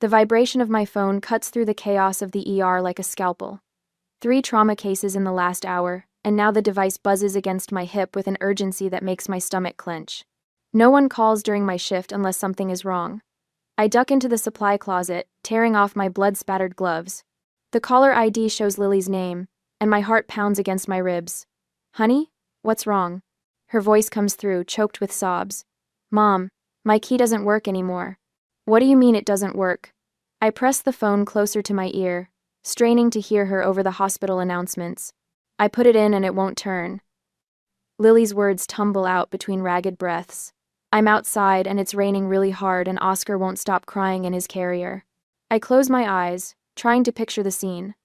The vibration of my phone cuts through the chaos of the ER like a scalpel. 3 trauma cases in the last hour, and now the device buzzes against my hip with an urgency that makes my stomach clench. No one calls during my shift unless something is wrong. I duck into the supply closet, tearing off my blood-spattered gloves. The caller ID shows Lily's name, and my heart pounds against my ribs. "Honey? What's wrong?" Her voice comes through, choked with sobs. "Mom, my key doesn't work anymore." "What do you mean it doesn't work?" I press the phone closer to my ear, straining to hear her over the hospital announcements. "I put it in and it won't turn." Lily's words tumble out between ragged breaths. I'm outside and it's raining really hard and Oscar won't stop crying in his carrier. I close my eyes, trying to picture the scene.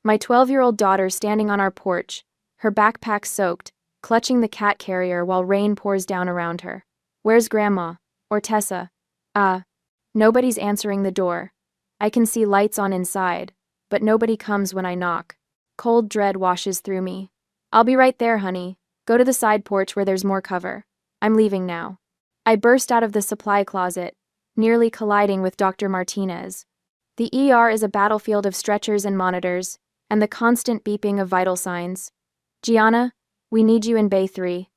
My 12-year-old daughter standing on our porch, her backpack soaked, clutching the cat carrier while rain pours down around her. "Where's Grandma? Or Tessa?" Nobody's answering the door. I can see lights on inside, but nobody comes when I knock. Cold dread washes through me. "I'll be right there, honey. Go to the side porch where there's more cover. I'm leaving now." I burst out of the supply closet, nearly colliding with Dr. Martinez. The ER is a battlefield of stretchers and monitors, and the constant beeping of vital signs. "Gianna, we need you in Bay 3.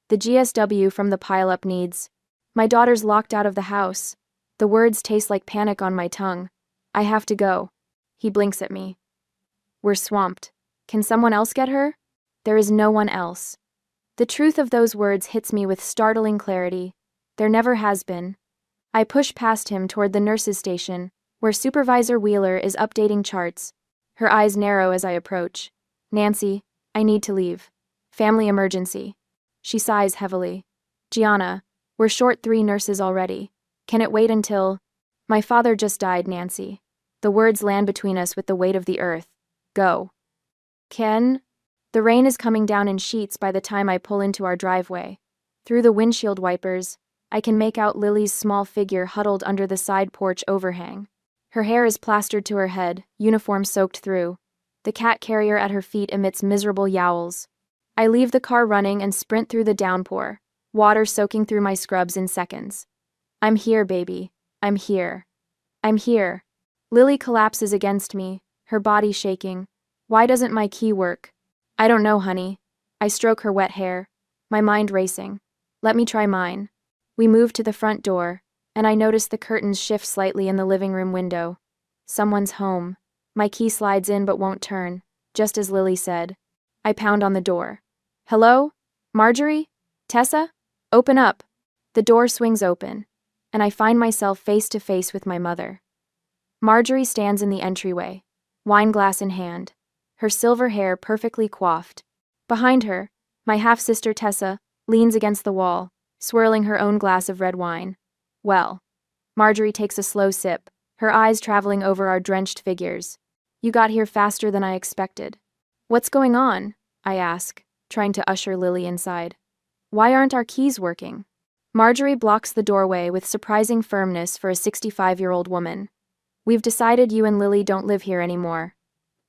The GSW from the pile-up needs." My daughter's locked out of the house. The words taste like panic on my tongue. "I have to go." He blinks at me. "We're swamped. Can someone else get her?" There is no one else. The truth of those words hits me with startling clarity. There never has been. I push past him toward the nurse's station, where Supervisor Wheeler is updating charts. Her eyes narrow as I approach. "Nancy, I need to leave. Family emergency." She sighs heavily. "Gianna, we're short 3 nurses already. Can it wait until—" "My father just died, Nancy." The words land between us with the weight of the earth. "Go." "Ken?" The rain is coming down in sheets by the time I pull into our driveway. Through the windshield wipers, I can make out Lily's small figure huddled under the side porch overhang. Her hair is plastered to her head, uniform soaked through. The cat carrier at her feet emits miserable yowls. I leave the car running and sprint through the downpour, water soaking through my scrubs in seconds. "I'm here, baby. I'm here. I'm here." Lily collapses against me, her body shaking. "Why doesn't my key work?" "I don't know, honey." I stroke her wet hair, my mind racing. "Let me try mine." We move to the front door, and I notice the curtains shift slightly in the living room window. Someone's home. My key slides in but won't turn, just as Lily said. I pound on the door. "Hello? Marjorie? Tessa? Open up." The door swings open, and I find myself face to face with my mother. Marjorie stands in the entryway, wine glass in hand, her silver hair perfectly coiffed. Behind her, my half-sister Tessa leans against the wall, swirling her own glass of red wine. "Well." Marjorie takes a slow sip, her eyes traveling over our drenched figures. "You got here faster than I expected." "What's going on?" I ask, trying to usher Lily inside. "Why aren't our keys working?" Marjorie blocks the doorway with surprising firmness for a 65-year-old woman. "We've decided you and Lily don't live here anymore."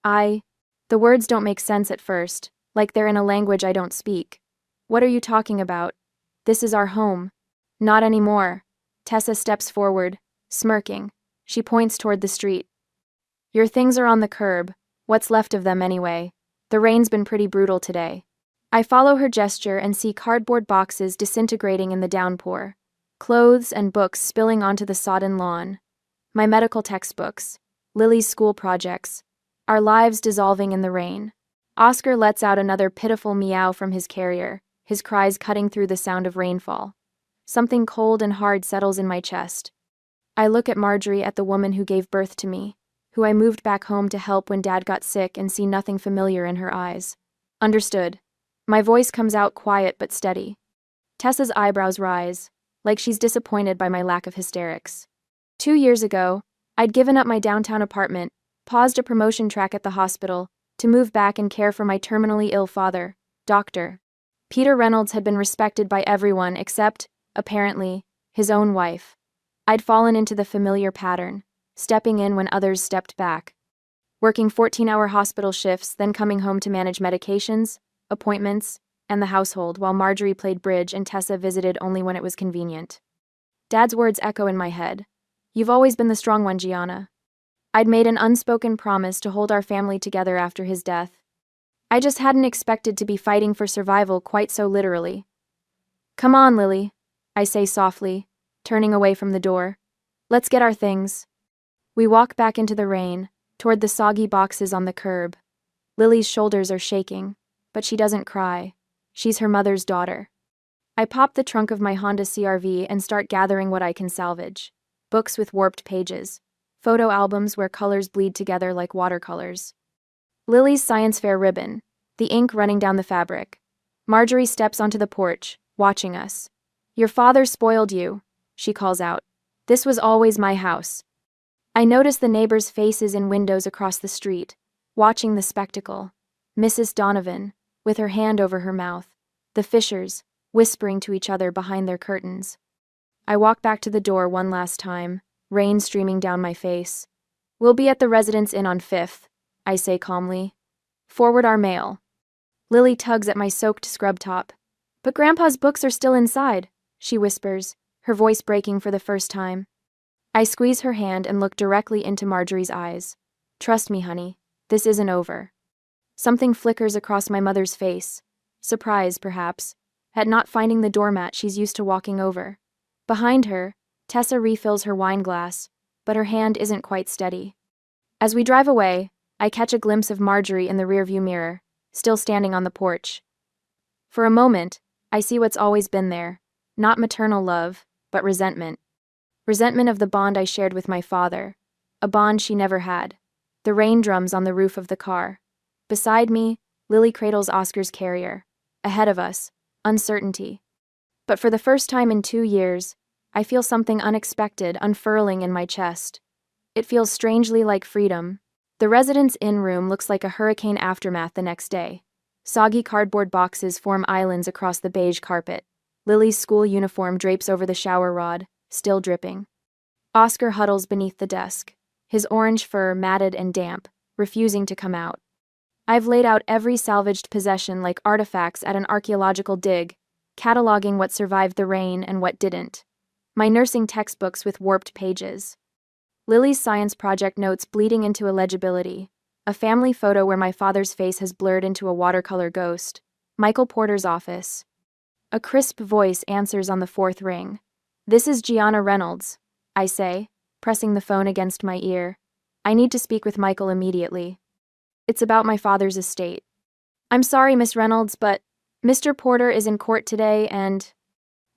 The words don't make sense at first, like they're in a language I don't speak. "What are you talking about? This is our home." "Not anymore." Tessa steps forward, smirking. She points toward the street. "Your things are on the curb. What's left of them anyway. The rain's been pretty brutal today." I follow her gesture and see cardboard boxes disintegrating in the downpour, clothes and books spilling onto the sodden lawn. My medical textbooks, Lily's school projects, our lives dissolving in the rain. Oscar lets out another pitiful meow from his carrier, his cries cutting through the sound of rainfall. Something cold and hard settles in my chest. I look at Marjorie, at the woman who gave birth to me, who I moved back home to help when Dad got sick, and see nothing familiar in her eyes. "Understood." My voice comes out quiet but steady. Tessa's eyebrows rise, like she's disappointed by my lack of hysterics. 2 years ago, I'd given up my downtown apartment, paused a promotion track at the hospital, to move back and care for my terminally ill father, Dr. Peter Reynolds had been respected by everyone except, apparently, his own wife. I'd fallen into the familiar pattern, stepping in when others stepped back. Working 14-hour hospital shifts, then coming home to manage medications, appointments, and the household while Marjorie played bridge and Tessa visited only when it was convenient. Dad's words echo in my head. You've always been the strong one, Gianna. I'd made an unspoken promise to hold our family together after his death. I just hadn't expected to be fighting for survival quite so literally. Come on, Lily, I say softly, turning away from the door. Let's get our things. We walk back into the rain, toward the soggy boxes on the curb. Lily's shoulders are shaking, but she doesn't cry. She's her mother's daughter. I pop the trunk of my Honda CR-V and start gathering what I can salvage. Books with warped pages. Photo albums where colors bleed together like watercolors. Lily's science fair ribbon, the ink running down the fabric. Marjorie steps onto the porch, watching us. Your father spoiled you, she calls out. This was always my house. I notice the neighbors' faces in windows across the street, watching the spectacle. Mrs. Donovan, with her hand over her mouth. The Fishers, whispering to each other behind their curtains. I walk back to the door one last time, rain streaming down my face. We'll be at the Residence Inn on 5th, I say calmly. Forward our mail. Lily tugs at my soaked scrub top. But Grandpa's books are still inside, she whispers, her voice breaking for the first time. I squeeze her hand and look directly into Marjorie's eyes. Trust me, honey, this isn't over. Something flickers across my mother's face. Surprise, perhaps, at not finding the doormat she's used to walking over. Behind her, Tessa refills her wine glass, but her hand isn't quite steady. As we drive away, I catch a glimpse of Marjorie in the rearview mirror, still standing on the porch. For a moment, I see what's always been there, not maternal love, but resentment. Resentment of the bond I shared with my father, a bond she never had. The rain drums on the roof of the car. Beside me, Lily cradles Oscar's carrier. Ahead of us, uncertainty. But for the first time in 2 years, I feel something unexpected unfurling in my chest. It feels strangely like freedom. The Residence Inn room looks like a hurricane aftermath the next day. Soggy cardboard boxes form islands across the beige carpet. Lily's school uniform drapes over the shower rod, still dripping. Oscar huddles beneath the desk, his orange fur matted and damp, refusing to come out. I've laid out every salvaged possession like artifacts at an archaeological dig, cataloging what survived the rain and what didn't. My nursing textbooks with warped pages. Lily's science project notes bleeding into illegibility. A family photo where my father's face has blurred into a watercolor ghost. Michael Porter's office. A crisp voice answers on the 4th ring. This is Gianna Reynolds, I say, pressing the phone against my ear. I need to speak with Michael immediately. It's about my father's estate. I'm sorry, Miss Reynolds, but Mr. Porter is in court today and...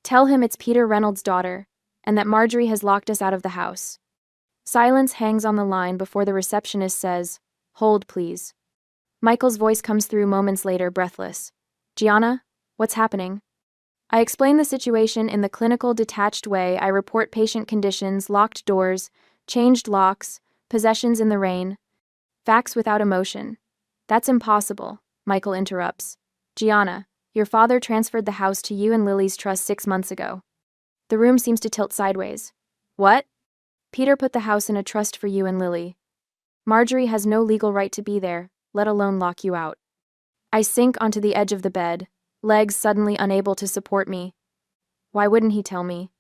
Tell him it's Peter Reynolds' daughter, and that Marjorie has locked us out of the house. Silence hangs on the line before the receptionist says, Hold, please. Michael's voice comes through moments later, breathless. Gianna, what's happening? I explain the situation in the clinical, detached way I report patient conditions, locked doors, changed locks, possessions in the rain. Facts without emotion. That's impossible, Michael interrupts. Gianna, your father transferred the house to you and Lily's trust 6 months ago. The room seems to tilt sideways. What? Peter put the house in a trust for you and Lily. Marjorie has no legal right to be there, let alone lock you out. I sink onto the edge of the bed, legs suddenly unable to support me. Why wouldn't he tell me?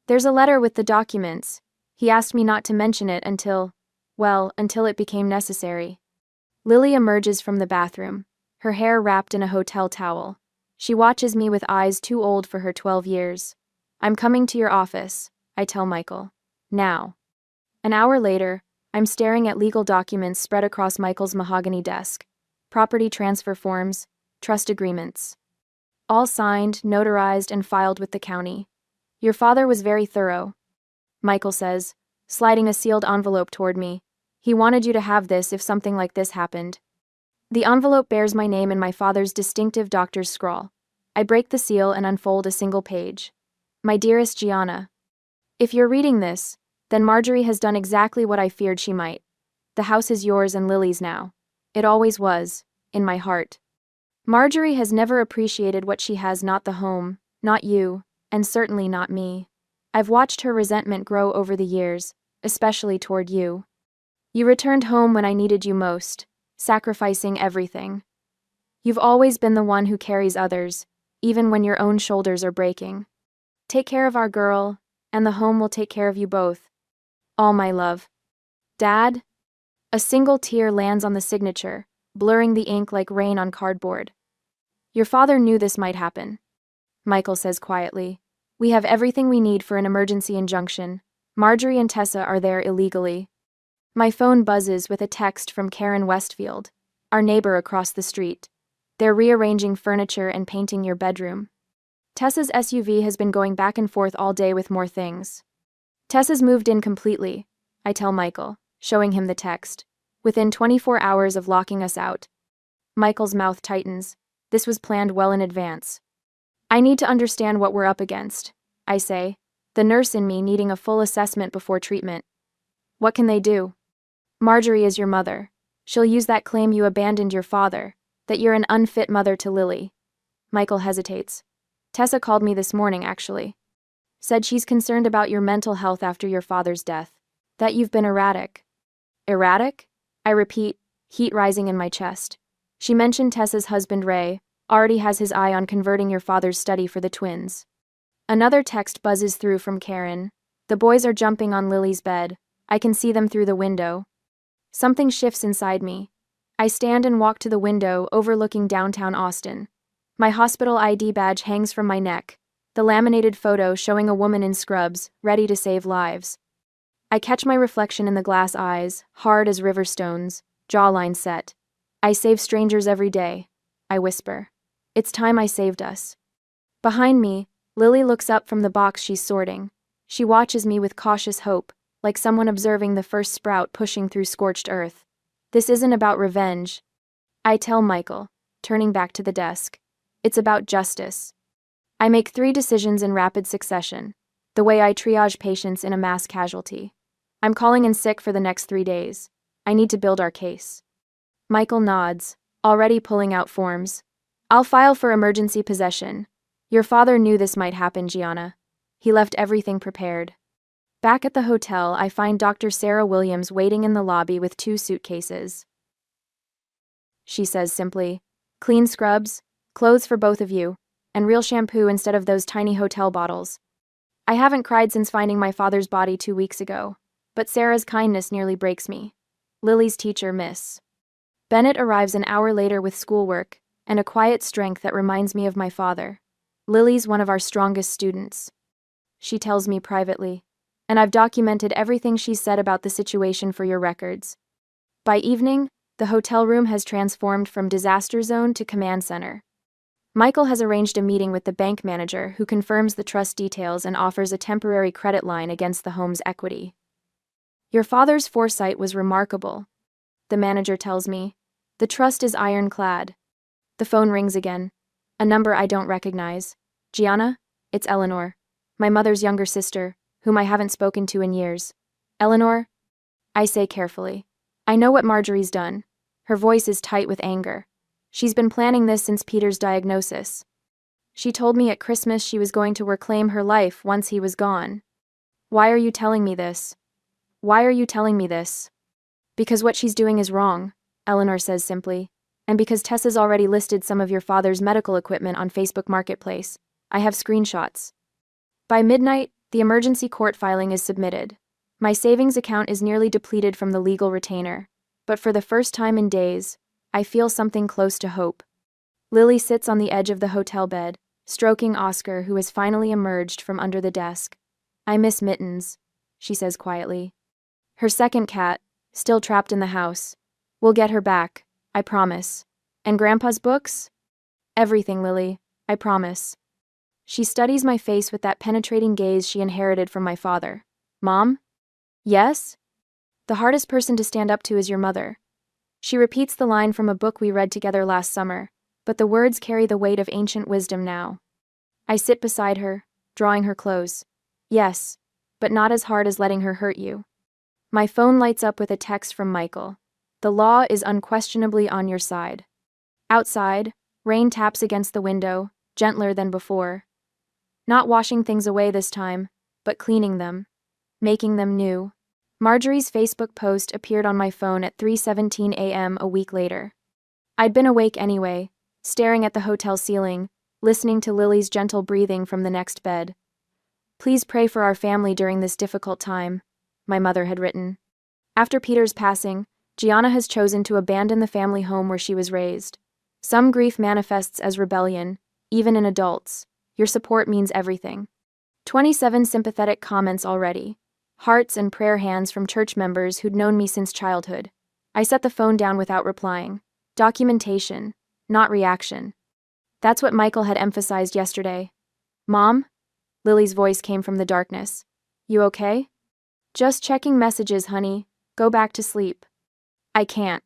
There's a letter with the documents. He asked me not to mention it until it became necessary. Lily emerges from the bathroom, her hair wrapped in a hotel towel. She watches me with eyes too old for her 12 years. I'm coming to your office, I tell Michael. Now. An hour later, I'm staring at legal documents spread across Michael's mahogany desk. Property transfer forms, trust agreements. All signed, notarized, and filed with the county. Your father was very thorough, Michael says, sliding a sealed envelope toward me. He wanted you to have this if something like this happened. The envelope bears my name and my father's distinctive doctor's scrawl. I break the seal and unfold a single page. My dearest Gianna, if you're reading this, then Marjorie has done exactly what I feared she might. The house is yours and Lily's now. It always was, in my heart. Marjorie has never appreciated what she has, not the home, not you, and certainly not me. I've watched her resentment grow over the years, especially toward you. You returned home when I needed you most, sacrificing everything. You've always been the one who carries others, even when your own shoulders are breaking. Take care of our girl, and the home will take care of you both. All my love. Dad? A single tear lands on the signature, blurring the ink like rain on cardboard. Your father knew this might happen. Michael says quietly. We have everything we need for an emergency injunction. Marjorie and Tessa are there illegally. My phone buzzes with a text from Karen Westfield, our neighbor across the street. They're rearranging furniture and painting your bedroom. Tessa's SUV has been going back and forth all day with more things. Tessa's moved in completely, I tell Michael, showing him the text. Within 24 hours of locking us out. Michael's mouth tightens. This was planned well in advance. I need to understand what we're up against, I say, the nurse in me needing a full assessment before treatment. What can they do? Marjorie is your mother. She'll use that claim you abandoned your father, that you're an unfit mother to Lily. Michael hesitates. Tessa called me this morning, actually. Said she's concerned about your mental health after your father's death. That you've been erratic. Erratic? I repeat, heat rising in my chest. She mentioned Tessa's husband Ray already has his eye on converting your father's study for the twins. Another text buzzes through from Karen. The boys are jumping on Lily's bed. I can see them through the window. Something shifts inside me. I stand and walk to the window overlooking downtown Austin. My hospital ID badge hangs from my neck, the laminated photo showing a woman in scrubs, ready to save lives. I catch my reflection in the glass eyes, hard as river stones, jawline set. I save strangers every day, I whisper. It's time I saved us. Behind me, Lily looks up from the box she's sorting. She watches me with cautious hope, like someone observing the first sprout pushing through scorched earth. This isn't about revenge. I tell Michael, turning back to the desk. It's about justice. I make 3 decisions in rapid succession, the way I triage patients in a mass casualty. I'm calling in sick for the next 3 days. I need to build our case. Michael nods, already pulling out forms. I'll file for emergency possession. Your father knew this might happen, Gianna. He left everything prepared. Back at the hotel, I find Dr. Sarah Williams waiting in the lobby with 2 suitcases. She says simply, clean scrubs, clothes for both of you, and real shampoo instead of those tiny hotel bottles. I haven't cried since finding my father's body 2 weeks ago, but Sarah's kindness nearly breaks me. Lily's teacher, Miss Bennett, arrives an hour later with schoolwork and a quiet strength that reminds me of my father. Lily's one of our strongest students. She tells me privately, and I've documented everything she's said about the situation for your records. By evening, the hotel room has transformed from disaster zone to command center. Michael has arranged a meeting with the bank manager who confirms the trust details and offers a temporary credit line against the home's equity. Your father's foresight was remarkable, the manager tells me. The trust is ironclad. The phone rings again. A number I don't recognize. Gianna? It's Eleanor, my mother's younger sister, whom I haven't spoken to in years. Eleanor? I say carefully. I know what Marjorie's done. Her voice is tight with anger. She's been planning this since Peter's diagnosis. She told me at Christmas she was going to reclaim her life once he was gone. Why are you telling me this? Why are you telling me this? Because what she's doing is wrong, Eleanor says simply, and because Tessa's already listed some of your father's medical equipment on Facebook Marketplace. I have screenshots. By midnight, the emergency court filing is submitted. My savings account is nearly depleted from the legal retainer, but for the first time in days, I feel something close to hope. Lily sits on the edge of the hotel bed, stroking Oscar, who has finally emerged from under the desk. I miss Mittens, she says quietly. Her second cat, still trapped in the house. We'll get her back, I promise. And Grandpa's books? Everything, Lily, I promise. She studies my face with that penetrating gaze she inherited from my father. Mom? Yes? The hardest person to stand up to is your mother. She repeats the line from a book we read together last summer, but the words carry the weight of ancient wisdom now. I sit beside her, drawing her close. Yes, but not as hard as letting her hurt you. My phone lights up with a text from Michael. The law is unquestionably on your side. Outside, rain taps against the window, gentler than before. Not washing things away this time, but cleaning them, making them new. Marjorie's Facebook post appeared on my phone at 3:17 a.m. a week later. I'd been awake anyway, staring at the hotel ceiling, listening to Lily's gentle breathing from the next bed. Please pray for our family during this difficult time. my mother had written. After Peter's passing, Gianna has chosen to abandon the family home where she was raised. Some grief manifests as rebellion, even in adults. Your support means everything. 27 sympathetic comments already. Hearts and prayer hands from church members who'd known me since childhood. I set the phone down without replying. Documentation, not reaction. That's what Michael had emphasized yesterday. Mom? Lily's voice came from the darkness. You okay? Just checking messages, honey. Go back to sleep. I can't.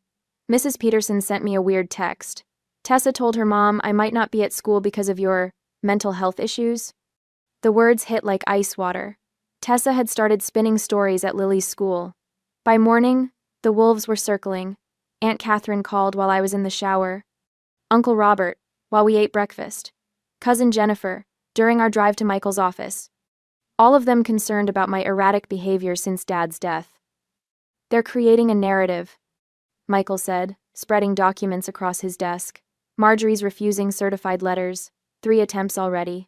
Mrs. Peterson sent me a weird text. Tessa told her mom I might not be at school because of your mental health issues. The words hit like ice water. Tessa had started spinning stories at Lily's school. By morning, the wolves were circling. Aunt Catherine called while I was in the shower. Uncle Robert, while we ate breakfast. Cousin Jennifer, during our drive to Michael's office. All of them concerned about my erratic behavior since Dad's death. They're creating a narrative, Michael said, spreading documents across his desk. Marjorie's refusing certified letters. 3 attempts already.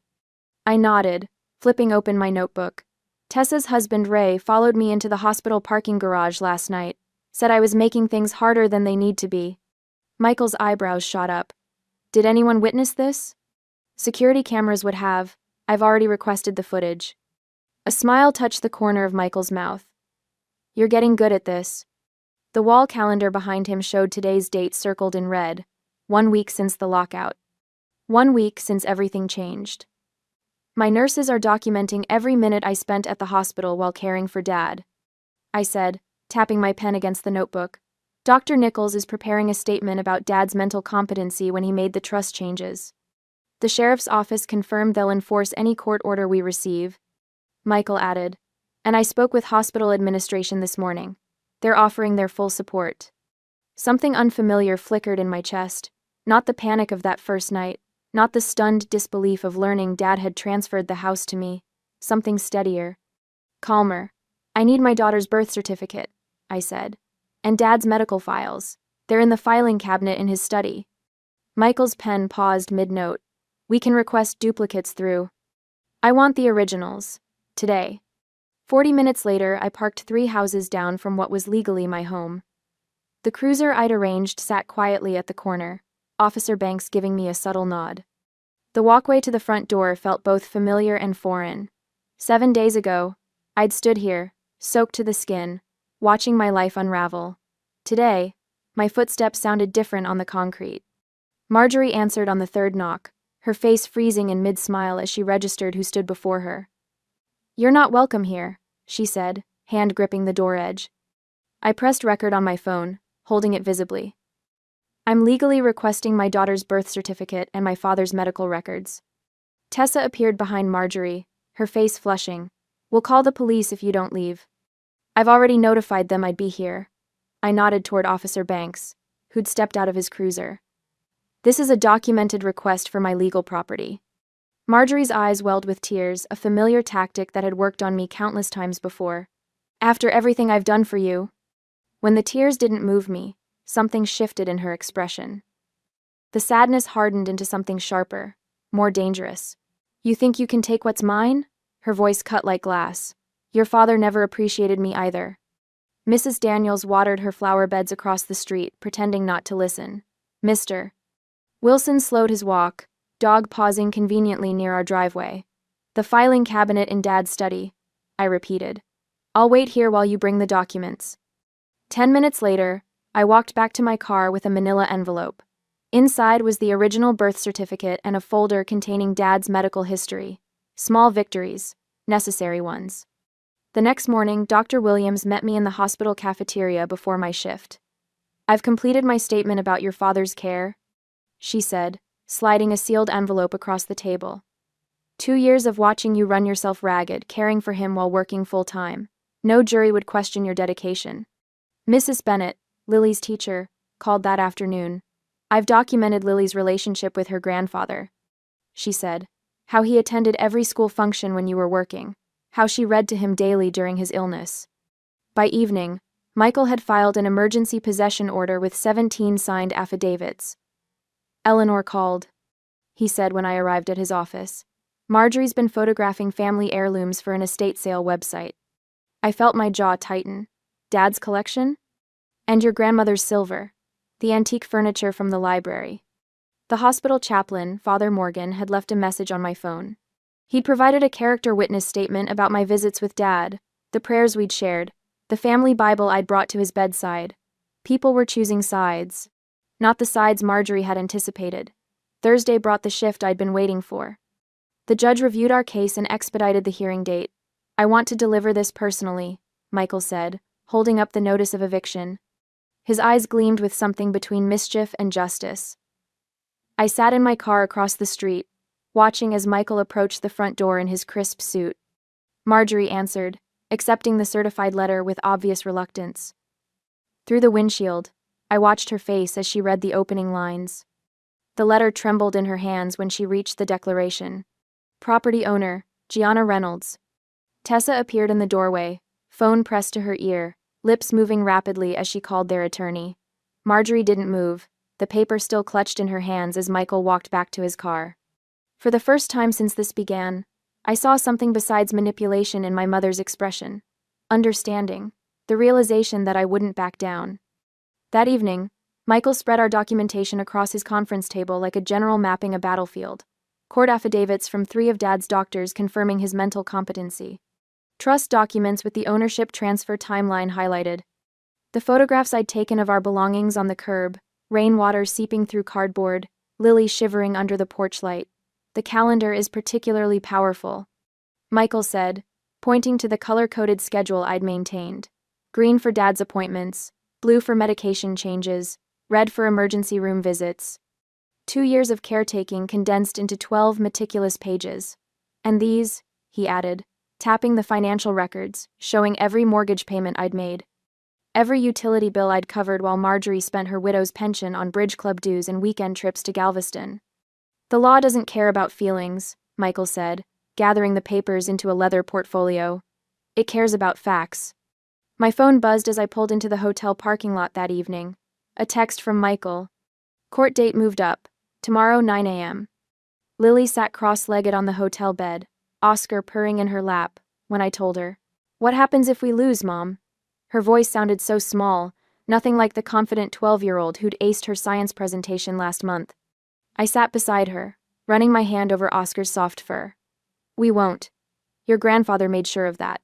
I nodded, flipping open my notebook. Tessa's husband Ray followed me into the hospital parking garage last night, said I was making things harder than they need to be. Michael's eyebrows shot up. Did anyone witness this? Security cameras would have. I've already requested the footage. A smile touched the corner of Michael's mouth. You're getting good at this. The wall calendar behind him showed today's date circled in red. 1 week since the lockout. 1 week since everything changed. My nurses are documenting every minute I spent at the hospital while caring for Dad, I said, tapping my pen against the notebook. Dr. Nichols is preparing a statement about Dad's mental competency when he made the trust changes. The sheriff's office confirmed they'll enforce any court order we receive, Michael added. And I spoke with hospital administration this morning. They're offering their full support. Something unfamiliar flickered in my chest. Not the panic of that first night. Not the stunned disbelief of learning Dad had transferred the house to me. Something steadier. Calmer. I need my daughter's birth certificate, I said. And Dad's medical files. They're in the filing cabinet in his study. Michael's pen paused mid-note. We can request duplicates through. I want the originals. Today. 40 minutes later, I parked 3 houses down from what was legally my home. The cruiser I'd arranged sat quietly at the corner, Officer Banks giving me a subtle nod. The walkway to the front door felt both familiar and foreign. 7 days ago, I'd stood here, soaked to the skin, watching my life unravel. Today, my footsteps sounded different on the concrete. Marjorie answered on the 3rd knock, her face freezing in mid-smile as she registered who stood before her. You're not welcome here, she said, hand gripping the door edge. I pressed record on my phone, holding it visibly. I'm legally requesting my daughter's birth certificate and my father's medical records. Tessa appeared behind Marjorie, her face flushing. We'll call the police if you don't leave. I've already notified them I'd be here. I nodded toward Officer Banks, who'd stepped out of his cruiser. This is a documented request for my legal property. Marjorie's eyes welled with tears, a familiar tactic that had worked on me countless times before. After everything I've done for you. When the tears didn't move me, something shifted in her expression. The sadness hardened into something sharper, more dangerous. You think you can take what's mine? Her voice cut like glass. Your father never appreciated me either. Mrs. Daniels watered her flower beds across the street, pretending not to listen. Mr. Wilson slowed his walk, dog pausing conveniently near our driveway. The filing cabinet in Dad's study, I repeated. I'll wait here while you bring the documents. 10 minutes later, I walked back to my car with a manila envelope. Inside was the original birth certificate and a folder containing Dad's medical history. Small victories, necessary ones. The next morning, Dr. Williams met me in the hospital cafeteria before my shift. I've completed my statement about your father's care, she said, sliding a sealed envelope across the table. 2 years of watching you run yourself ragged, caring for him while working full-time. No jury would question your dedication. Mrs. Bennett, Lily's teacher, called that afternoon. I've documented Lily's relationship with her grandfather, she said. How he attended every school function when you were working. How she read to him daily during his illness. By evening, Michael had filed an emergency possession order with 17 signed affidavits. Eleanor called, he said when I arrived at his office. Marjorie's been photographing family heirlooms for an estate sale website. I felt my jaw tighten. Dad's collection? And your grandmother's silver. The antique furniture from the library. The hospital chaplain, Father Morgan, had left a message on my phone. He'd provided a character witness statement about my visits with Dad, the prayers we'd shared, the family Bible I'd brought to his bedside. People were choosing sides. Not the sides Marjorie had anticipated. Thursday brought the shift I'd been waiting for. The judge reviewed our case and expedited the hearing date. I want to deliver this personally, Michael said, holding up the notice of eviction. His eyes gleamed with something between mischief and justice. I sat in my car across the street, watching as Michael approached the front door in his crisp suit. Marjorie answered, accepting the certified letter with obvious reluctance. Through the windshield, I watched her face as she read the opening lines. The letter trembled in her hands when she reached the declaration. Property owner, Janna Reynolds. Tessa appeared in the doorway, phone pressed to her ear, lips moving rapidly as she called their attorney. Marjorie didn't move, the paper still clutched in her hands as Michael walked back to his car. For the first time since this began, I saw something besides manipulation in my mother's expression. Understanding. The realization that I wouldn't back down. That evening, Michael spread our documentation across his conference table like a general mapping a battlefield. Court affidavits from 3 of Dad's doctors confirming his mental competency. Trust documents with the ownership transfer timeline highlighted. The photographs I'd taken of our belongings on the curb, rainwater seeping through cardboard, Lily shivering under the porch light. The calendar is particularly powerful, Michael said, pointing to the color-coded schedule I'd maintained. Green for Dad's appointments, blue for medication changes, red for emergency room visits. 2 years of caretaking condensed into 12 meticulous pages. And these, he added, tapping the financial records, showing every mortgage payment I'd made. Every utility bill I'd covered while Marjorie spent her widow's pension on bridge club dues and weekend trips to Galveston. The law doesn't care about feelings, Michael said, gathering the papers into a leather portfolio. It cares about facts. My phone buzzed as I pulled into the hotel parking lot that evening. A text from Michael. Court date moved up. Tomorrow 9 a.m. Lily sat cross-legged on the hotel bed, Oscar purring in her lap, when I told her. What happens if we lose, Mom? Her voice sounded so small, nothing like the confident 12-year-old who'd aced her science presentation last month. I sat beside her, running my hand over Oscar's soft fur. We won't. Your grandfather made sure of that.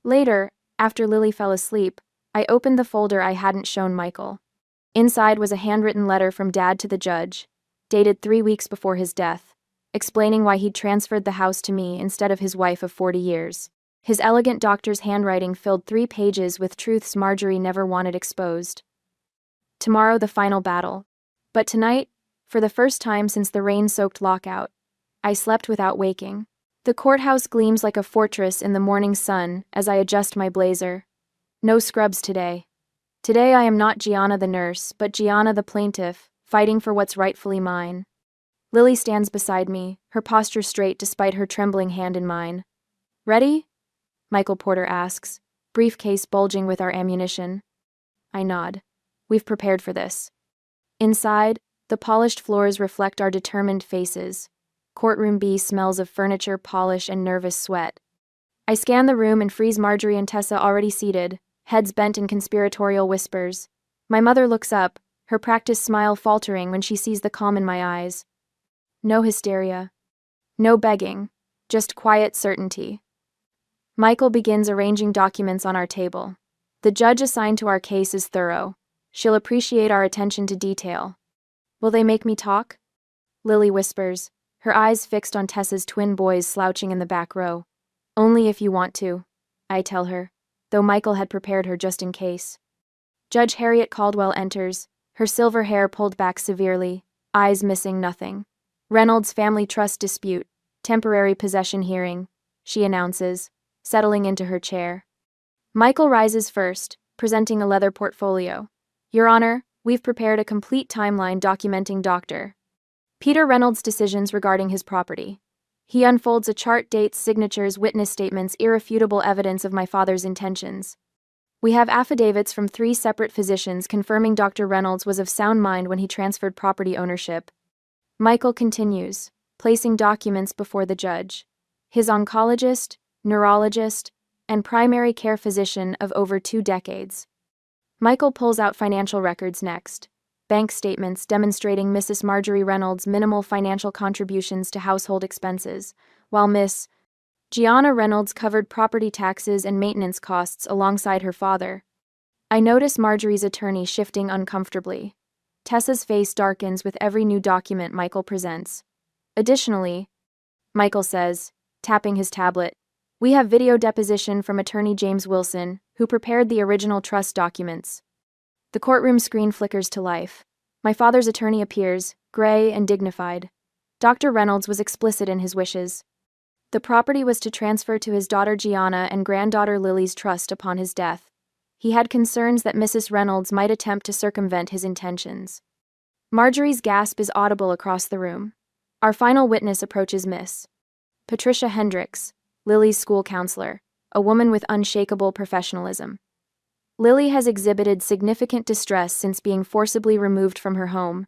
Later, after Lily fell asleep, I opened the folder I hadn't shown Michael. Inside was a handwritten letter from Dad to the judge, dated 3 weeks before his death, explaining why he'd transferred the house to me instead of his wife of 40 years. His elegant doctor's handwriting filled 3 pages with truths Marjorie never wanted exposed. Tomorrow the final battle. But tonight, for the first time since the rain-soaked lockout, I slept without waking. The courthouse gleams like a fortress in the morning sun as I adjust my blazer. No scrubs today. Today I am not Gianna the nurse, but Gianna the plaintiff, fighting for what's rightfully mine. Lily stands beside me, her posture straight despite her trembling hand in mine. Ready? Michael Porter asks, briefcase bulging with our ammunition. I nod. We've prepared for this. Inside, the polished floors reflect our determined faces. Courtroom B smells of furniture, polish, and nervous sweat. I scan the room and freeze Marjorie and Tessa already seated, heads bent in conspiratorial whispers. My mother looks up, her practiced smile faltering when she sees the calm in my eyes. No hysteria. No begging. Just quiet certainty. Michael begins arranging documents on our table. The judge assigned to our case is thorough. She'll appreciate our attention to detail. Will they make me talk? Lily whispers, her eyes fixed on Tessa's twin boys slouching in the back row. Only if you want to, I tell her, though Michael had prepared her just in case. Judge Harriet Caldwell enters, her silver hair pulled back severely, eyes missing nothing. Reynolds family trust dispute, temporary possession hearing, she announces, settling into her chair. Michael rises first, presenting a leather portfolio. Your Honor, we've prepared a complete timeline documenting Dr. Peter Reynolds' decisions regarding his property. He unfolds a chart, dates, signatures, witness statements, irrefutable evidence of my father's intentions. We have affidavits from 3 separate physicians confirming Dr. Reynolds was of sound mind when he transferred property ownership. Michael continues, placing documents before the judge. His oncologist, neurologist, and primary care physician of over 2 decades. Michael pulls out financial records next. Bank statements demonstrating Mrs. Marjorie Reynolds' minimal financial contributions to household expenses, while Miss Gianna Reynolds covered property taxes and maintenance costs alongside her father. I notice Marjorie's attorney shifting uncomfortably. Tessa's face darkens with every new document Michael presents. Additionally, Michael says, tapping his tablet, "We have video deposition from attorney James Wilson, who prepared the original trust documents." The courtroom screen flickers to life. My father's attorney appears, gray and dignified. Dr. Reynolds was explicit in his wishes. The property was to transfer to his daughter Gianna and granddaughter Lily's trust upon his death. He had concerns that Mrs. Reynolds might attempt to circumvent his intentions. Marjorie's gasp is audible across the room. Our final witness approaches Miss Patricia Hendricks, Lily's school counselor, a woman with unshakable professionalism. Lily has exhibited significant distress since being forcibly removed from her home.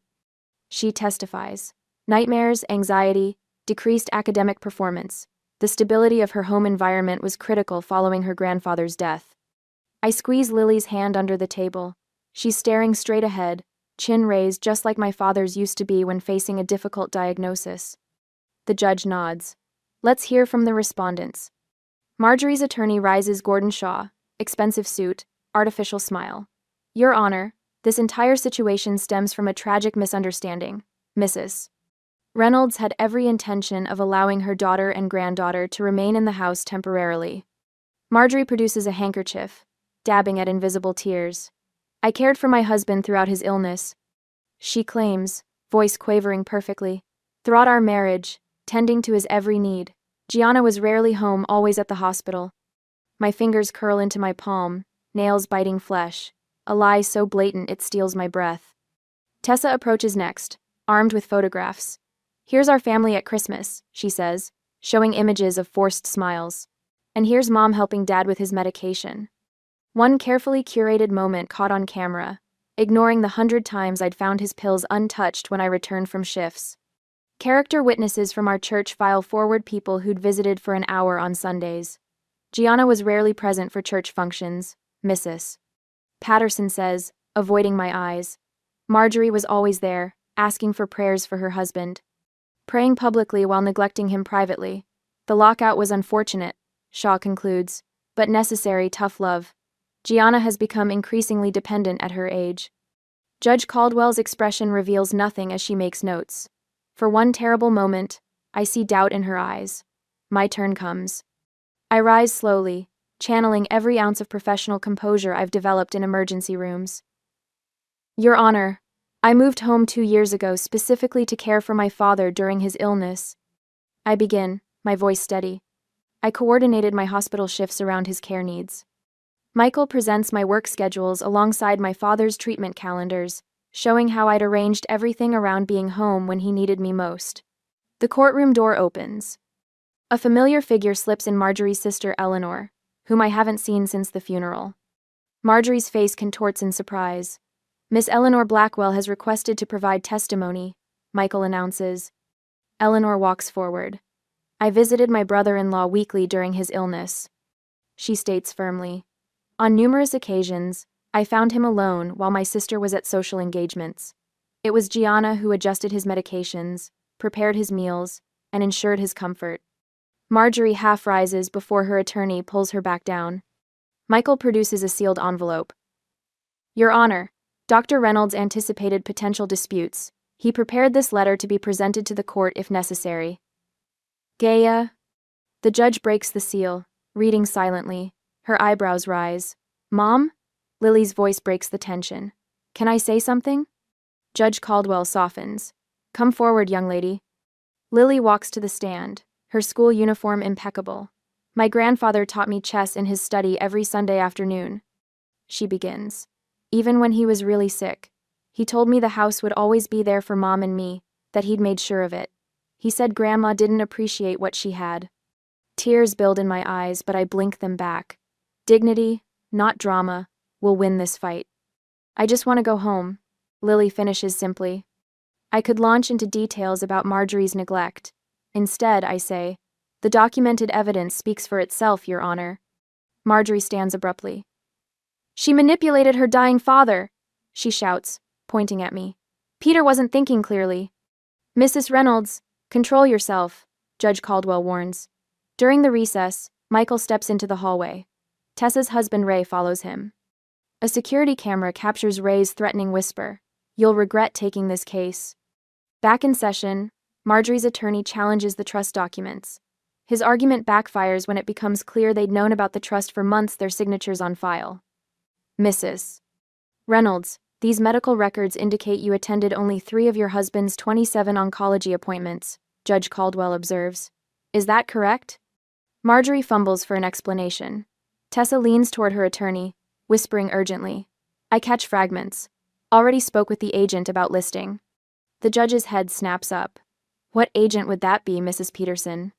She testifies. Nightmares, anxiety, decreased academic performance. The stability of her home environment was critical following her grandfather's death. I squeeze Lily's hand under the table. She's staring straight ahead, chin raised just like my father's used to be when facing a difficult diagnosis. The judge nods. Let's hear from the respondents. Marjorie's attorney rises. Gordon Shaw, expensive suit, artificial smile. Your Honor, this entire situation stems from a tragic misunderstanding. Mrs. Reynolds had every intention of allowing her daughter and granddaughter to remain in the house temporarily. Marjorie produces a handkerchief, dabbing at invisible tears. I cared for my husband throughout his illness. She claims, voice quavering perfectly. Throughout our marriage, tending to his every need. Gianna was rarely home, always at the hospital. My fingers curl into my palm, nails biting flesh, a lie so blatant it steals my breath. Tessa approaches next, armed with photographs. Here's our family at Christmas, she says, showing images of forced smiles. And here's Mom helping Dad with his medication. One carefully curated moment caught on camera, ignoring the 100 times I'd found his pills untouched when I returned from shifts. Character witnesses from our church file forward people who'd visited for an hour on Sundays. Gianna was rarely present for church functions, Mrs. Patterson says, avoiding my eyes. Marjorie was always there, asking for prayers for her husband. Praying publicly while neglecting him privately. The lockout was unfortunate, Shaw concludes, but necessary. Tough love. Gianna has become increasingly dependent at her age. Judge Caldwell's expression reveals nothing as she makes notes. For one terrible moment, I see doubt in her eyes. My turn comes. I rise slowly, channeling every ounce of professional composure I've developed in emergency rooms. Your Honor, I moved home 2 years ago specifically to care for my father during his illness. I begin, my voice steady. I coordinated my hospital shifts around his care needs. Michael presents my work schedules alongside my father's treatment calendars, showing how I'd arranged everything around being home when he needed me most. The courtroom door opens. A familiar figure slips in. Marjorie's sister Eleanor, whom I haven't seen since the funeral. Marjorie's face contorts in surprise. Miss Eleanor Blackwell has requested to provide testimony, Michael announces. Eleanor walks forward. I visited my brother-in-law weekly during his illness. She states firmly. On numerous occasions, I found him alone while my sister was at social engagements. It was Gianna who adjusted his medications, prepared his meals, and ensured his comfort. Marjorie half rises before her attorney pulls her back down. Michael produces a sealed envelope. Your Honor, Dr. Reynolds anticipated potential disputes. He prepared this letter to be presented to the court if necessary. Gaia. The judge breaks the seal, reading silently. Her eyebrows rise. Mom? Lily's voice breaks the tension. Can I say something? Judge Caldwell softens. Come forward, young lady. Lily walks to the stand, her school uniform impeccable. My grandfather taught me chess in his study every Sunday afternoon. She begins. Even when he was really sick, he told me the house would always be there for Mom and me, that he'd made sure of it. He said Grandma didn't appreciate what she had. Tears build in my eyes, but I blink them back. Dignity, not drama, will win this fight. I just want to go home, Lily finishes simply. I could launch into details about Marjorie's neglect. Instead, I say, the documented evidence speaks for itself, Your Honor. Marjorie stands abruptly. She manipulated her dying father, she shouts, pointing at me. Peter wasn't thinking clearly. Mrs. Reynolds, control yourself, Judge Caldwell warns. During the recess, Michael steps into the hallway. Tessa's husband Ray follows him. A security camera captures Ray's threatening whisper. You'll regret taking this case. Back in session, Marjorie's attorney challenges the trust documents. His argument backfires when it becomes clear they'd known about the trust for months, their signatures on file. Mrs. Reynolds, these medical records indicate you attended only 3 of your husband's 27 oncology appointments, Judge Caldwell observes. Is that correct? Marjorie fumbles for an explanation. Tessa leans toward her attorney, whispering urgently. I catch fragments. Already spoke with the agent about listing. The judge's head snaps up. What agent would that be, Mrs. Peterson?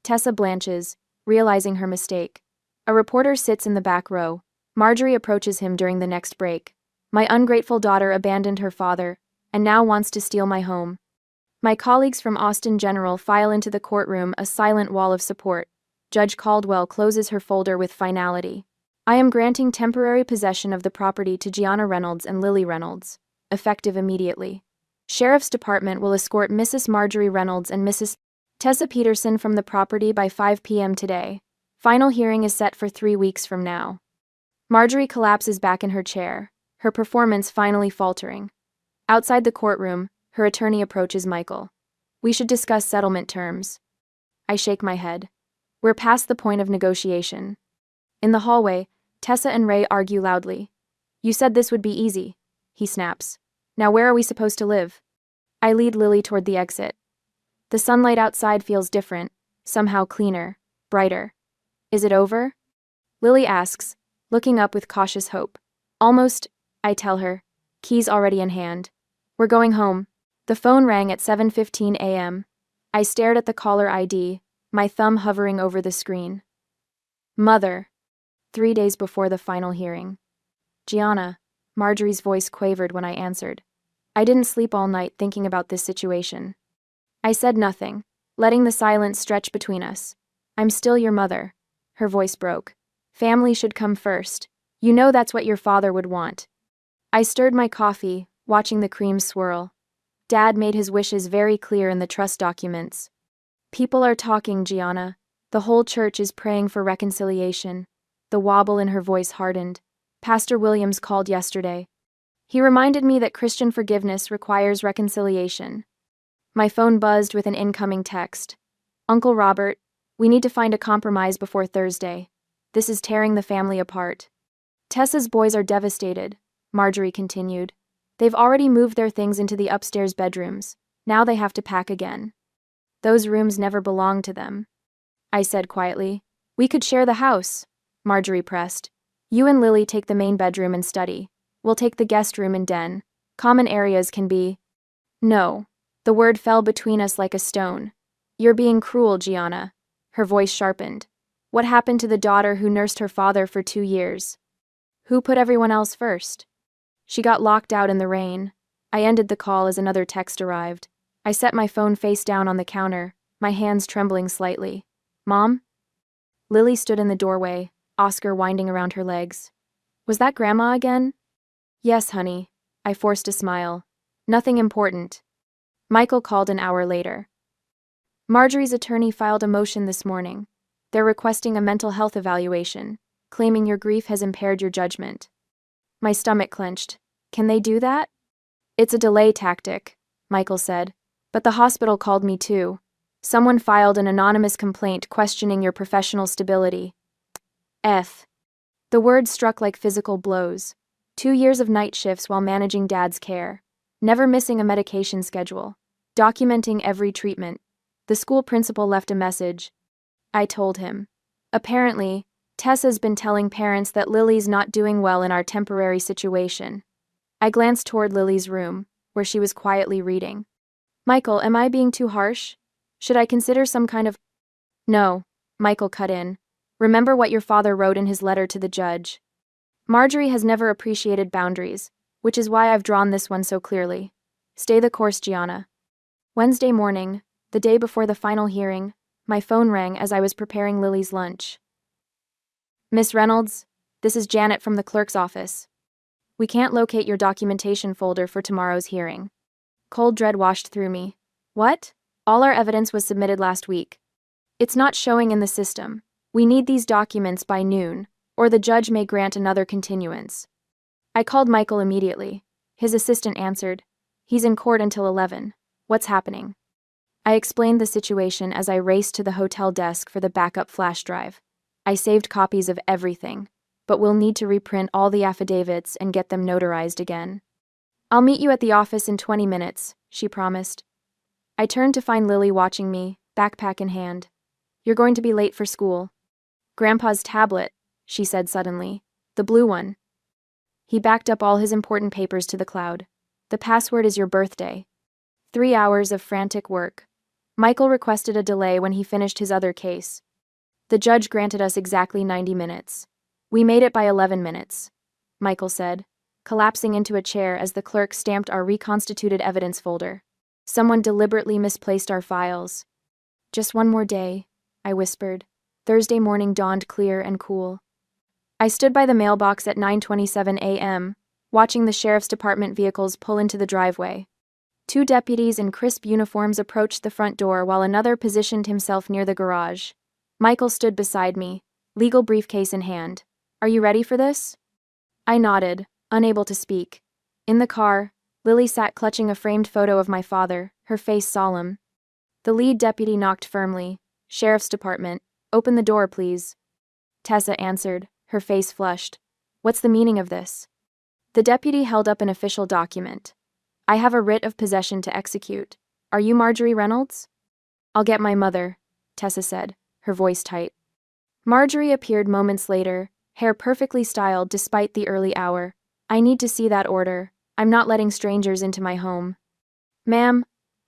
Tessa blanches, realizing her mistake. A reporter sits in the back row. Marjorie approaches him during the next break. My ungrateful daughter abandoned her father, and now wants to steal my home. My colleagues from Austin General file into the courtroom, a silent wall of support. Judge Caldwell closes her folder with finality. I am granting temporary possession of the property to Gianna Reynolds and Lily Reynolds, effective immediately. Sheriff's Department will escort Mrs. Marjorie Reynolds and Mrs. Tessa Peterson from the property by 5 p.m. today. Final hearing is set for 3 weeks from now. Marjorie collapses back in her chair, her performance finally faltering. Outside the courtroom, her attorney approaches Michael. We should discuss settlement terms. I shake my head. We're past the point of negotiation. In the hallway, Tessa and Ray argue loudly. You said this would be easy, he snaps. Now where are we supposed to live? I lead Lily toward the exit. The sunlight outside feels different, somehow cleaner, brighter. Is it over? Lily asks, looking up with cautious hope. Almost, I tell her, keys already in hand. We're going home. The phone rang at 7:15 a.m. I stared at the caller ID, my thumb hovering over the screen. Mother. 3 days before the final hearing. Gianna, Marjorie's voice quavered when I answered. I didn't sleep all night thinking about this situation. I said nothing, letting the silence stretch between us. I'm still your mother. Her voice broke. Family should come first. You know that's what your father would want. I stirred my coffee, watching the cream swirl. Dad made his wishes very clear in the trust documents. People are talking, Gianna. The whole church is praying for reconciliation. The wobble in her voice hardened. Pastor Williams called yesterday. He reminded me that Christian forgiveness requires reconciliation. My phone buzzed with an incoming text. Uncle Robert, we need to find a compromise before Thursday. This is tearing the family apart. Tessa's boys are devastated, Marjorie continued. They've already moved their things into the upstairs bedrooms. Now they have to pack again. Those rooms never belonged to them. I said quietly. We could share the house, Marjorie pressed. You and Lily take the main bedroom and study. We'll take the guest room and den. Common areas can be... No. The word fell between us like a stone. You're being cruel, Gianna. Her voice sharpened. What happened to the daughter who nursed her father for 2 years? Who put everyone else first? She got locked out in the rain. I ended the call as another text arrived. I set my phone face down on the counter, my hands trembling slightly. Mom? Lily stood in the doorway, Oscar winding around her legs. Was that Grandma again? Yes, honey. I forced a smile. Nothing important. Michael called an hour later. Marjorie's attorney filed a motion this morning. They're requesting a mental health evaluation, claiming your grief has impaired your judgment. My stomach clenched. Can they do that? It's a delay tactic, Michael said. But the hospital called me too. Someone filed an anonymous complaint questioning your professional stability. The word struck like physical blows. 2 years of night shifts while managing Dad's care. Never missing a medication schedule. Documenting every treatment. The school principal left a message. I told him. Apparently, Tessa's been telling parents that Lily's not doing well in our temporary situation. I glanced toward Lily's room, where she was quietly reading. Michael, am I being too harsh? Should I consider some kind of... No, Michael cut in. Remember what your father wrote in his letter to the judge. Marjorie has never appreciated boundaries, which is why I've drawn this one so clearly. Stay the course, Gianna. Wednesday morning, the day before the final hearing, my phone rang as I was preparing Lily's lunch. Miss Reynolds, this is Janet from the clerk's office. We can't locate your documentation folder for tomorrow's hearing. Cold dread washed through me. What? All our evidence was submitted last week. It's not showing in the system. We need these documents by noon, or the judge may grant another continuance. I called Michael immediately. His assistant answered. He's in court until 11. What's happening? I explained the situation as I raced to the hotel desk for the backup flash drive. I saved copies of everything, but we'll need to reprint all the affidavits and get them notarized again. I'll meet you at the office in 20 minutes, she promised. I turned to find Lily watching me, backpack in hand. You're going to be late for school. Grandpa's tablet, she said suddenly. The blue one. He backed up all his important papers to the cloud. The password is your birthday. 3 hours of frantic work. Michael requested a delay when he finished his other case. The judge granted us exactly 90 minutes. We made it by 11 minutes, Michael said, collapsing into a chair as the clerk stamped our reconstituted evidence folder. Someone deliberately misplaced our files. Just one more day, I whispered. Thursday morning dawned clear and cool. I stood by the mailbox at 9:27 a.m., watching the sheriff's department vehicles pull into the driveway. 2 deputies in crisp uniforms approached the front door while another positioned himself near the garage. Michael stood beside me, legal briefcase in hand. Are you ready for this? I nodded, unable to speak. In the car, Lily sat clutching a framed photo of my father, her face solemn. The lead deputy knocked firmly. Sheriff's Department, open the door, please. Tessa answered, her face flushed. What's the meaning of this? The deputy held up an official document. I have a writ of possession to execute. Are you Marjorie Reynolds? I'll get my mother, Tessa said, her voice tight. Marjorie appeared moments later, hair perfectly styled despite the early hour. I need to see that order. I'm not letting strangers into my home. Ma'am,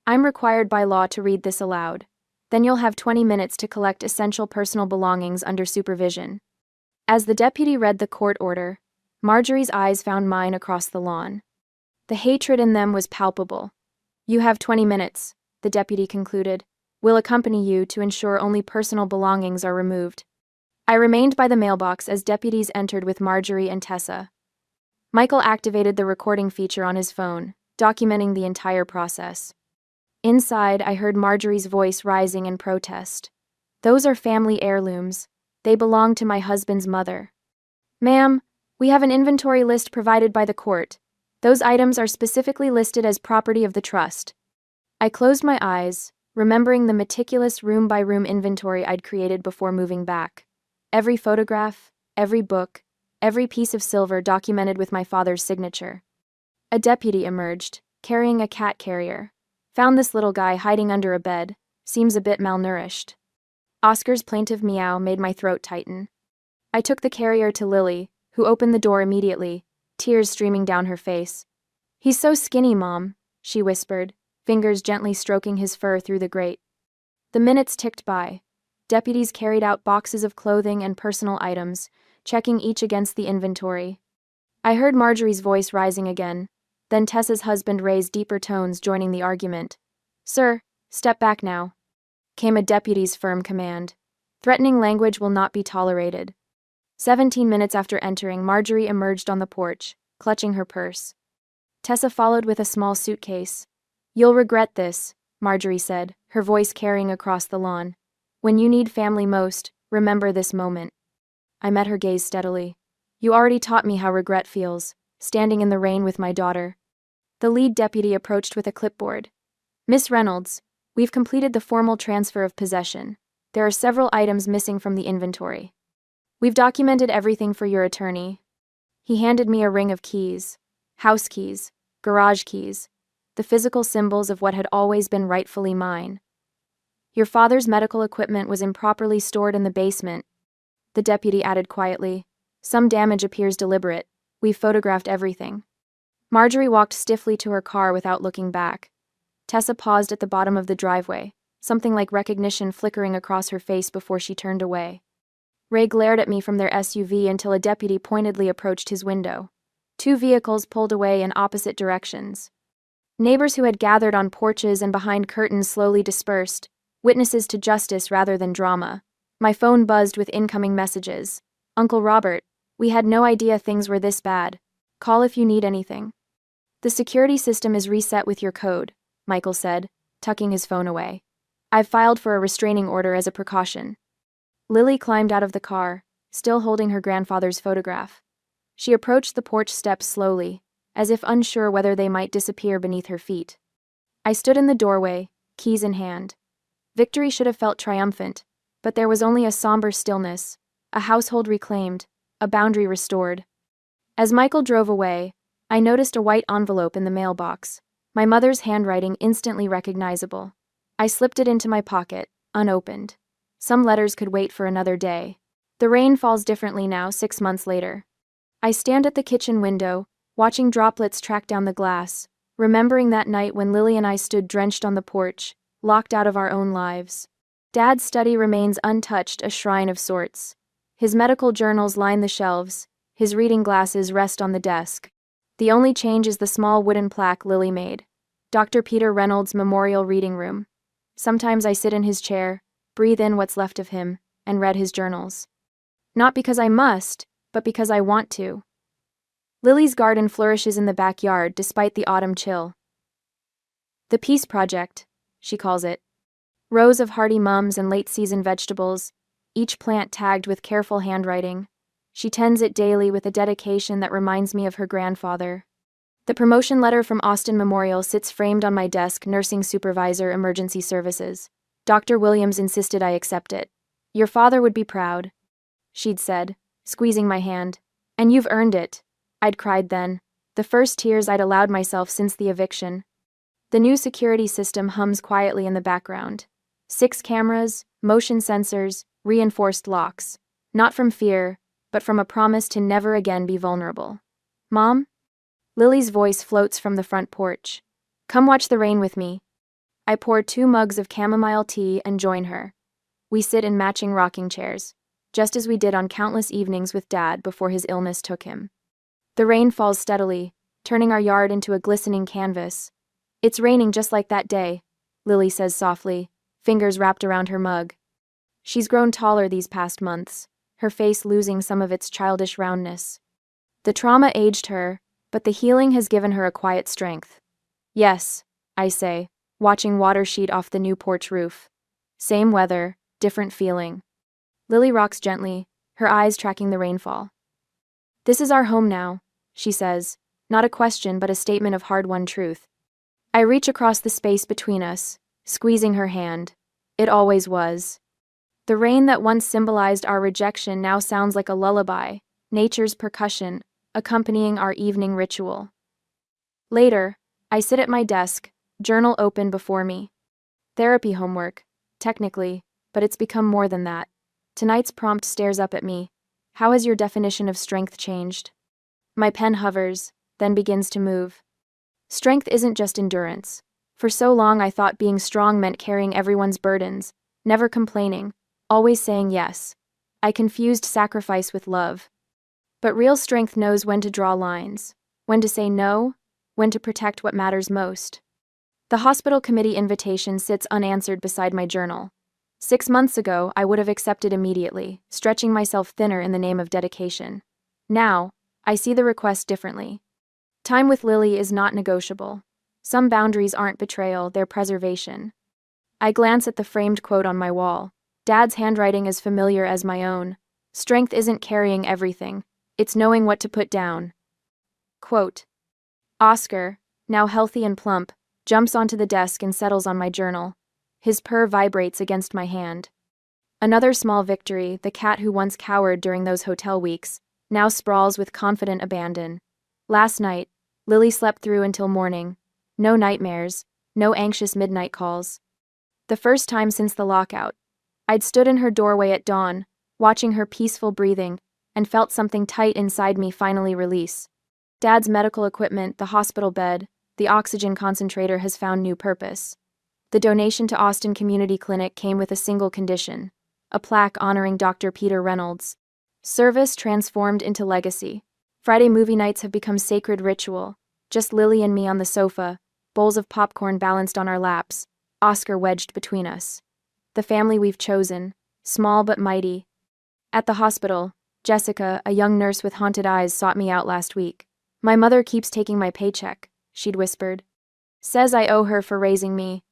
I'm required by law to read this aloud. Then you'll have 20 minutes to collect essential personal belongings under supervision. As the deputy read the court order, Marjorie's eyes found mine across the lawn. The hatred in them was palpable. You have 20 minutes, the deputy concluded. We'll accompany you to ensure only personal belongings are removed. I remained by the mailbox as deputies entered with Marjorie and Tessa. Michael activated the recording feature on his phone, documenting the entire process. Inside, I heard Marjorie's voice rising in protest. Those are family heirlooms. They belong to my husband's mother. Ma'am, we have an inventory list provided by the court. Those items are specifically listed as property of the trust. I closed my eyes, remembering the meticulous room-by-room inventory I'd created before moving back. Every photograph, every book, every piece of silver documented with my father's signature. A deputy emerged, carrying a cat carrier. Found this little guy hiding under a bed. Seems a bit malnourished. Oscar's plaintive meow made my throat tighten. I took the carrier to Lily, who opened the door immediately, tears streaming down her face. He's so skinny, Mom, she whispered, fingers gently stroking his fur through the grate. The minutes ticked by. Deputies carried out boxes of clothing and personal items, checking each against the inventory. I heard Marjorie's voice rising again. Then Tessa's husband raised deeper tones, joining the argument. Sir, step back now, came a deputy's firm command. Threatening language will not be tolerated. 17 minutes after entering, Marjorie emerged on the porch, clutching her purse. Tessa followed with a small suitcase. You'll regret this, Marjorie said, her voice carrying across the lawn. When you need family most, remember this moment. I met her gaze steadily. You already taught me how regret feels, standing in the rain with my daughter. The lead deputy approached with a clipboard. Miss Reynolds, we've completed the formal transfer of possession. There are several items missing from the inventory. We've documented everything for your attorney. He handed me a ring of keys, house keys, garage keys, the physical symbols of what had always been rightfully mine. Your father's medical equipment was improperly stored in the basement, the deputy added quietly. Some damage appears deliberate. We've photographed everything. Marjorie walked stiffly to her car without looking back. Tessa paused at the bottom of the driveway, something like recognition flickering across her face before she turned away. Ray glared at me from their SUV until a deputy pointedly approached his window. 2 vehicles pulled away in opposite directions. Neighbors who had gathered on porches and behind curtains slowly dispersed, witnesses to justice rather than drama. My phone buzzed with incoming messages. Uncle Robert, we had no idea things were this bad. Call if you need anything. The security system is reset with your code, Michael said, tucking his phone away. I've filed for a restraining order as a precaution. Lily climbed out of the car, still holding her grandfather's photograph. She approached the porch steps slowly, as if unsure whether they might disappear beneath her feet. I stood in the doorway, keys in hand. Victory should have felt triumphant, but there was only a somber stillness, a household reclaimed, a boundary restored. As Michael drove away, I noticed a white envelope in the mailbox, my mother's handwriting instantly recognizable. I slipped it into my pocket, unopened. Some letters could wait for another day. The rain falls differently now, 6 months later. I stand at the kitchen window, watching droplets track down the glass, remembering that night when Lily and I stood drenched on the porch, locked out of our own lives. Dad's study remains untouched, a shrine of sorts. His medical journals line the shelves, his reading glasses rest on the desk. The only change is the small wooden plaque Lily made. Dr. Peter Reynolds' Memorial Reading Room. Sometimes I sit in his chair, breathe in what's left of him, and read his journals. Not because I must, but because I want to. Lily's garden flourishes in the backyard despite the autumn chill. The Peace Project, she calls it. Rows of hardy mums and late-season vegetables, each plant tagged with careful handwriting. She tends it daily with a dedication that reminds me of her grandfather. The promotion letter from Austin Memorial sits framed on my desk, nursing supervisor, emergency services. Dr. Williams insisted I accept it. Your father would be proud, she'd said, squeezing my hand. And you've earned it, I'd cried then, the first tears I'd allowed myself since the eviction. The new security system hums quietly in the background. 6 cameras, motion sensors, reinforced locks. Not from fear, but from a promise to never again be vulnerable. Mom? Lily's voice floats from the front porch. Come watch the rain with me. I pour 2 mugs of chamomile tea and join her. We sit in matching rocking chairs, just as we did on countless evenings with Dad before his illness took him. The rain falls steadily, turning our yard into a glistening canvas. It's raining just like that day, Lily says softly, fingers wrapped around her mug. She's grown taller these past months, her face losing some of its childish roundness. The trauma aged her, but the healing has given her a quiet strength. Yes, I say, watching water sheet off the new porch roof. Same weather, different feeling. Lily rocks gently, her eyes tracking the rainfall. This is our home now, she says, not a question but a statement of hard-won truth. I reach across the space between us, squeezing her hand. It always was. The rain that once symbolized our rejection now sounds like a lullaby, nature's percussion, accompanying our evening ritual. Later, I sit at my desk, journal open before me. Therapy homework, technically, but it's become more than that. Tonight's prompt stares up at me. How has your definition of strength changed? My pen hovers, then begins to move. Strength isn't just endurance. For so long I thought being strong meant carrying everyone's burdens, never complaining, always saying yes. I confused sacrifice with love. But real strength knows when to draw lines, when to say no, when to protect what matters most. The hospital committee invitation sits unanswered beside my journal. 6 months ago, I would have accepted immediately, stretching myself thinner in the name of dedication. Now, I see the request differently. Time with Lily is not negotiable. Some boundaries aren't betrayal, they're preservation. I glance at the framed quote on my wall. Dad's handwriting is familiar as my own. Strength isn't carrying everything. It's knowing what to put down. Quote. Oscar, now healthy and plump, jumps onto the desk and settles on my journal. His purr vibrates against my hand. Another small victory, the cat who once cowered during those hotel weeks, now sprawls with confident abandon. Last night, Lily slept through until morning. No nightmares, no anxious midnight calls. The first time since the lockout. I'd stood in her doorway at dawn, watching her peaceful breathing, and felt something tight inside me finally release. Dad's medical equipment, the hospital bed, the oxygen concentrator has found new purpose. The donation to Austin Community Clinic came with a single condition, a plaque honoring Dr. Peter Reynolds. Service transformed into legacy. Friday movie nights have become sacred ritual, just Lily and me on the sofa, bowls of popcorn balanced on our laps, Oscar wedged between us. The family we've chosen, small but mighty. At the hospital, Jessica, a young nurse with haunted eyes, sought me out last week. My mother keeps taking my paycheck, she'd whispered. Says I owe her for raising me.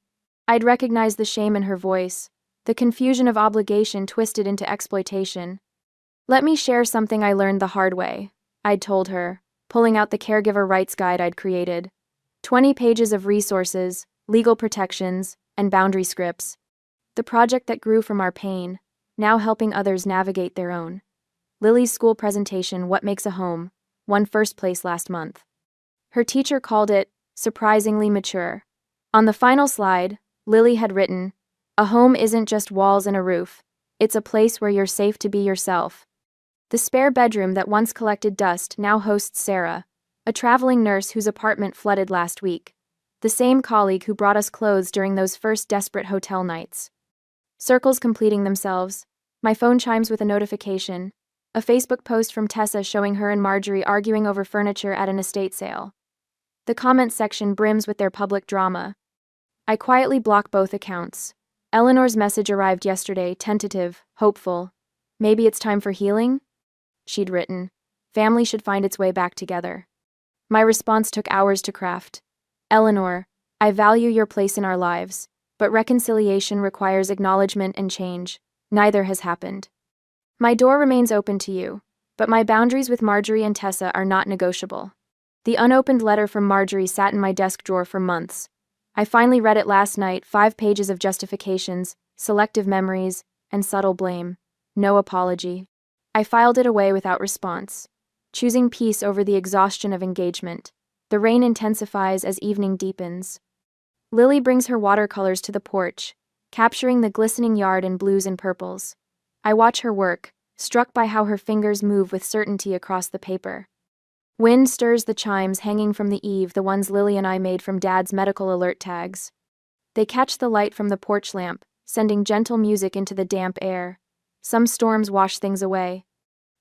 I'd recognized the shame in her voice, the confusion of obligation twisted into exploitation. Let me share something I learned the hard way, I'd told her, pulling out the caregiver rights guide I'd created. 20 pages of resources, legal protections, and boundary scripts. The project that grew from our pain, now helping others navigate their own. Lily's school presentation, What Makes a Home, won first place last month. Her teacher called it surprisingly mature. On the final slide, Lily had written, "A home isn't just walls and a roof. It's a place where you're safe to be yourself." The spare bedroom that once collected dust now hosts Sarah, a traveling nurse whose apartment flooded last week. The same colleague who brought us clothes during those first desperate hotel nights. Circles completing themselves. My phone chimes with a notification. A Facebook post from Tessa showing her and Marjorie arguing over furniture at an estate sale. The comment section brims with their public drama. I quietly block both accounts. Eleanor's message arrived yesterday, tentative, hopeful. Maybe it's time for healing? She'd written. Family should find its way back together. My response took hours to craft. Eleanor, I value your place in our lives, but reconciliation requires acknowledgement and change. Neither has happened. My door remains open to you, but my boundaries with Marjorie and Tessa are not negotiable. The unopened letter from Marjorie sat in my desk drawer for months. I finally read it last night, 5 pages of justifications, selective memories, and subtle blame. No apology. I filed it away without response, choosing peace over the exhaustion of engagement. The rain intensifies as evening deepens. Lily brings her watercolors to the porch, capturing the glistening yard in blues and purples. I watch her work, struck by how her fingers move with certainty across the paper. Wind stirs the chimes hanging from the eave, the ones Lily and I made from Dad's medical alert tags. They catch the light from the porch lamp, sending gentle music into the damp air. Some storms wash things away,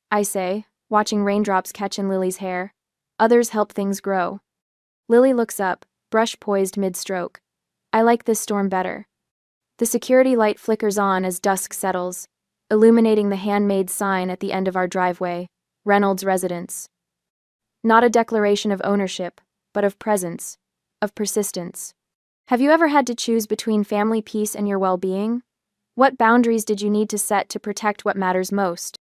I say, watching raindrops catch in Lily's hair. Others help things grow. Lily looks up, brush poised mid-stroke. I like this storm better. The security light flickers on as dusk settles, illuminating the handmade sign at the end of our driveway, Reynolds Residence. Not a declaration of ownership, but of presence, of persistence. Have you ever had to choose between family peace and your well-being? What boundaries did you need to set to protect what matters most?